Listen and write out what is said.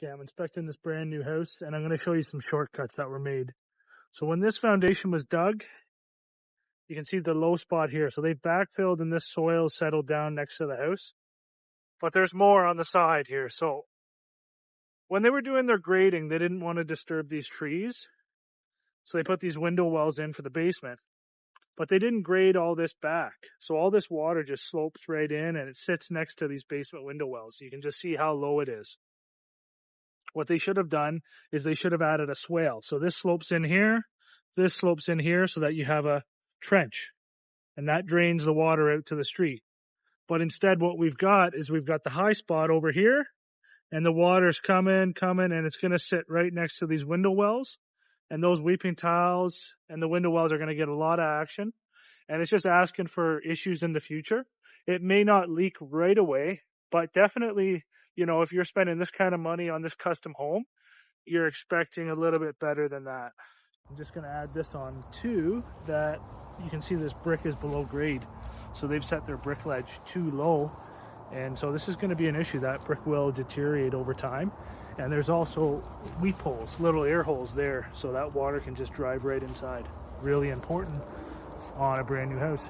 Okay, I'm inspecting this brand new house and I'm going to show you some shortcuts that were made. So when this foundation was dug, you can see the low spot here. So they backfilled and this soil settled down next to the house. But there's more on the side here. So when they were doing their grading, they didn't want to disturb these trees. So they put these window wells in for the basement. But they didn't grade all this back. So all this water just slopes right in and it sits next to these basement window wells. You can just see how low it is. What they should have done is they should have added a swale. So this slopes in here, this slopes in here so that you have a trench. And that drains the water out to the street. But instead what we've got is we've got the high spot over here and the water's coming, and it's going to sit right next to these window wells. And those weeping tiles and the window wells are going to get a lot of action. And it's just asking for issues in the future. It may not leak right away, but definitely, you know, if you're spending this kind of money on this custom home, you're expecting a little bit better than that. I'm just going to add this on too, that you can see this brick is below grade. So they've set their brick ledge too low. And so this is going to be an issue. That brick will deteriorate over time. And there's also weep holes, little air holes there, so that water can just drive right inside. Really important on a brand new house.